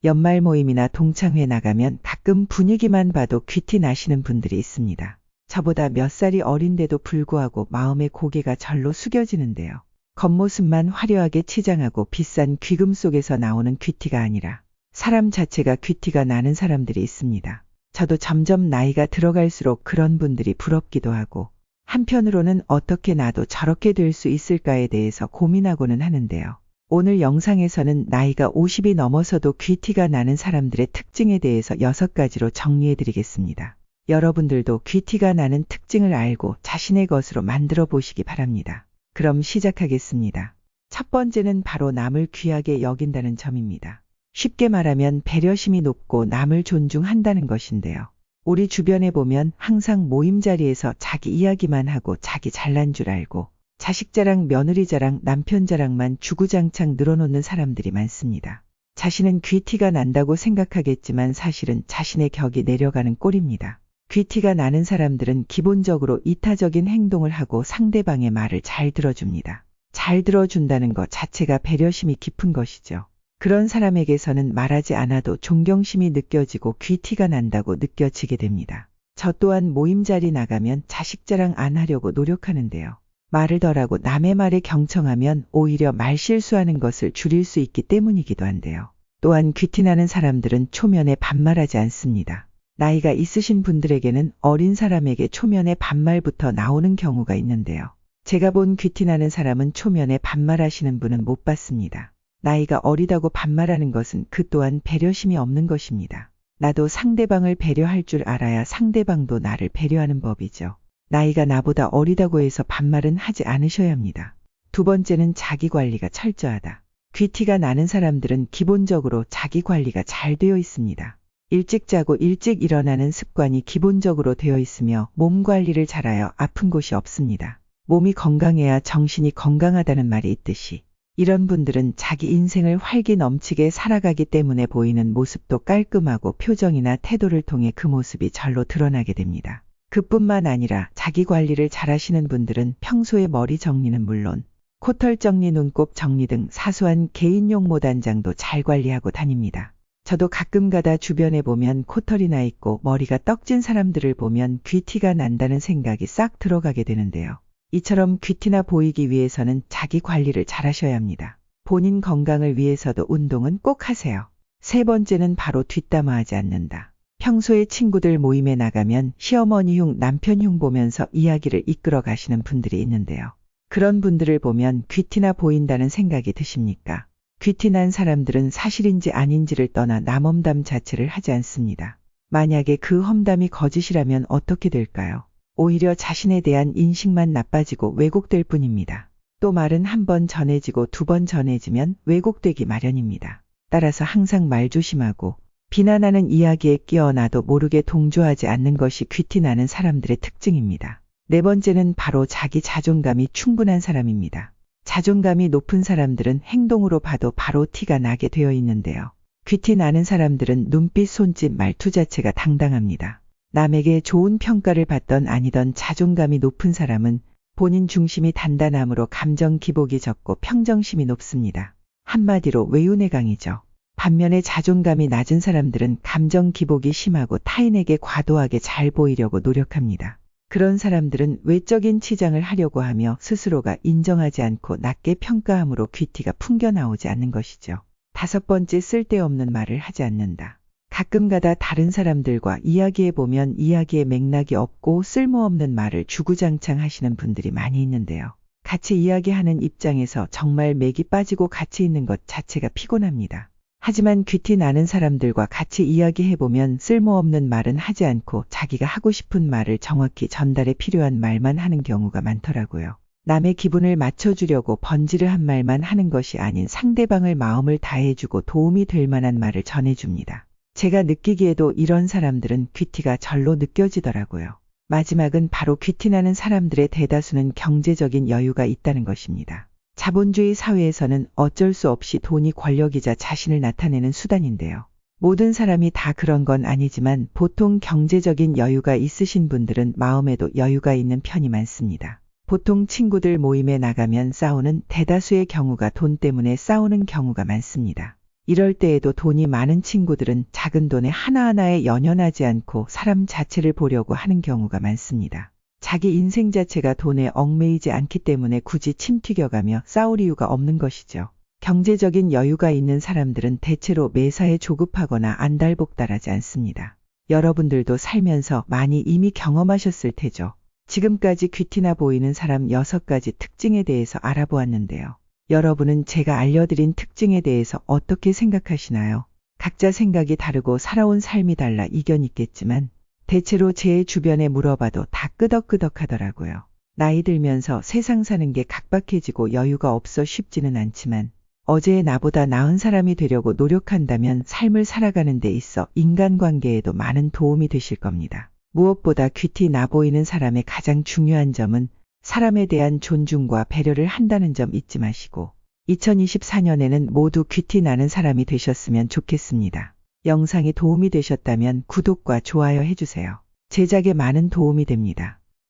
연말 모임이나 동창회 나가면 가끔 분위기만 봐도 귀티 나시는 분들이 있습니다. 저보다 몇 살이 어린데도 불구하고 마음의 고개가 절로 숙여지는데요. 겉모습만 화려하게 치장하고 비싼 귀금 속에서 나오는 귀티가 아니라 사람 자체가 귀티가 나는 사람들이 있습니다. 저도 점점 나이가 들어갈수록 그런 분들이 부럽기도 하고 한편으로는 어떻게 나도 저렇게 될 수 있을까에 대해서 고민하고는 하는데요. 오늘 영상에서는 나이가 50이 넘어서도 귀티가 나는 사람들의 특징에 대해서 6가지로 정리해 드리겠습니다. 여러분들도 귀티가 나는 특징을 알고 자신의 것으로 만들어 보시기 바랍니다. 그럼 시작하겠습니다. 첫 번째는 바로 남을 귀하게 여긴다는 점입니다. 쉽게 말하면 배려심이 높고 남을 존중한다는 것인데요. 우리 주변에 보면 항상 모임 자리에서 자기 이야기만 하고 자기 잘난 줄 알고 자식 자랑, 며느리 자랑, 남편 자랑만 주구장창 늘어놓는 사람들이 많습니다. 자신은 귀티가 난다고 생각하겠지만 사실은 자신의 격이 내려가는 꼴입니다. 귀티가 나는 사람들은 기본적으로 이타적인 행동을 하고 상대방의 말을 잘 들어줍니다. 잘 들어준다는 것 자체가 배려심이 깊은 것이죠. 그런 사람에게서는 말하지 않아도 존경심이 느껴지고 귀티가 난다고 느껴지게 됩니다. 저 또한 모임 자리 나가면 자식 자랑 안 하려고 노력하는데요. 말을 덜하고 남의 말에 경청하면 오히려 말 실수하는 것을 줄일 수 있기 때문이기도 한데요. 또한 귀티나는 사람들은 초면에 반말하지 않습니다. 나이가 있으신 분들에게는 어린 사람에게 초면에 반말부터 나오는 경우가 있는데요. 제가 본 귀티나는 사람은 초면에 반말하시는 분은 못 봤습니다. 나이가 어리다고 반말하는 것은 그 또한 배려심이 없는 것입니다. 나도 상대방을 배려할 줄 알아야 상대방도 나를 배려하는 법이죠. 나이가 나보다 어리다고 해서 반말은 하지 않으셔야 합니다. 두 번째는 자기 관리가 철저하다. 귀티가 나는 사람들은 기본적으로 자기 관리가 잘 되어 있습니다. 일찍 자고 일찍 일어나는 습관이 기본적으로 되어 있으며 몸 관리를 잘하여 아픈 곳이 없습니다. 몸이 건강해야 정신이 건강하다는 말이 있듯이 이런 분들은 자기 인생을 활기 넘치게 살아가기 때문에 보이는 모습도 깔끔하고 표정이나 태도를 통해 그 모습이 절로 드러나게 됩니다. 그뿐만 아니라 자기 관리를 잘하시는 분들은 평소에 머리 정리는 물론 코털 정리, 눈곱 정리 등 사소한 개인용 모단장도 잘 관리하고 다닙니다. 저도 가끔 가다 주변에 보면 코털이 나 있고 머리가 떡진 사람들을 보면 귀티가 난다는 생각이 싹 들어가게 되는데요. 이처럼 귀티나 보이기 위해서는 자기 관리를 잘 하셔야 합니다. 본인 건강을 위해서도 운동은 꼭 하세요. 세 번째는 바로 뒷담화하지 않는다. 평소에 친구들 모임에 나가면 시어머니 흉, 남편 흉 보면서 이야기를 이끌어 가시는 분들이 있는데요. 그런 분들을 보면 귀티나 보인다는 생각이 드십니까? 귀티난 사람들은 사실인지 아닌지를 떠나 남험담 자체를 하지 않습니다. 만약에 그 험담이 거짓이라면 어떻게 될까요? 오히려 자신에 대한 인식만 나빠지고 왜곡될 뿐입니다. 또 말은 한 번 전해지고 2번 전해지면 왜곡되기 마련입니다. 따라서 항상 말 조심하고 비난하는 이야기에 끼어나도 모르게 동조하지 않는 것이 귀티나는 사람들의 특징입니다. 네 번째는 바로 자기 자존감이 충분한 사람입니다. 자존감이 높은 사람들은 행동으로 봐도 바로 티가 나게 되어 있는데요. 귀티나는 사람들은 눈빛, 손짓, 말투 자체가 당당합니다. 남에게 좋은 평가를 받던 아니던 자존감이 높은 사람은 본인 중심이 단단함으로 감정 기복이 적고 평정심이 높습니다. 한마디로 외유내 강이죠. 반면에 자존감이 낮은 사람들은 감정 기복이 심하고 타인에게 과도하게 잘 보이려고 노력합니다. 그런 사람들은 외적인 치장을 하려고 하며 스스로가 인정하지 않고 낮게 평가함으로 귀티가 풍겨나오지 않는 것이죠. 다섯 번째, 쓸데없는 말을 하지 않는다. 가끔가다 다른 사람들과 이야기해보면 이야기에 맥락이 없고 쓸모없는 말을 주구장창 하시는 분들이 많이 있는데요. 같이 이야기하는 입장에서 정말 맥이 빠지고 같이 있는 것 자체가 피곤합니다. 하지만 귀티 나는 사람들과 같이 이야기해보면 쓸모없는 말은 하지 않고 자기가 하고 싶은 말을 정확히 전달에 필요한 말만 하는 경우가 많더라고요. 남의 기분을 맞춰주려고 번지르한 말만 하는 것이 아닌 상대방을 마음을 다해주고 도움이 될 만한 말을 전해줍니다. 제가 느끼기에도 이런 사람들은 귀티가 절로 느껴지더라고요. 마지막은 바로 귀티나는 사람들의 대다수는 경제적인 여유가 있다는 것입니다. 자본주의 사회에서는 어쩔 수 없이 돈이 권력이자 자신을 나타내는 수단인데요. 모든 사람이 다 그런 건 아니지만 보통 경제적인 여유가 있으신 분들은 마음에도 여유가 있는 편이 많습니다. 보통 친구들 모임에 나가면 싸우는 대다수의 경우가 돈 때문에 싸우는 경우가 많습니다. 이럴 때에도 돈이 많은 친구들은 작은 돈에 하나하나에 연연하지 않고 사람 자체를 보려고 하는 경우가 많습니다. 자기 인생 자체가 돈에 얽매이지 않기 때문에 굳이 침 튀겨가며 싸울 이유가 없는 것이죠. 경제적인 여유가 있는 사람들은 대체로 매사에 조급하거나 안달복달하지 않습니다. 여러분들도 살면서 많이 이미 경험하셨을 테죠. 지금까지 귀티나 보이는 사람 6가지 특징에 대해서 알아보았는데요. 여러분은 제가 알려드린 특징에 대해서 어떻게 생각하시나요? 각자 생각이 다르고 살아온 삶이 달라 이견 있겠지만 대체로 제 주변에 물어봐도 다 끄덕끄덕하더라고요. 나이 들면서 세상 사는 게 각박해지고 여유가 없어 쉽지는 않지만 어제의 나보다 나은 사람이 되려고 노력한다면 삶을 살아가는 데 있어 인간관계에도 많은 도움이 되실 겁니다. 무엇보다 귀티 나 보이는 사람의 가장 중요한 점은 사람에 대한 존중과 배려를 한다는 점 잊지 마시고 2024년에는 모두 귀티 나는 사람이 되셨으면 좋겠습니다. 영상이 도움이 되셨다면 구독과 좋아요 해주세요. 제작에 많은 도움이 됩니다.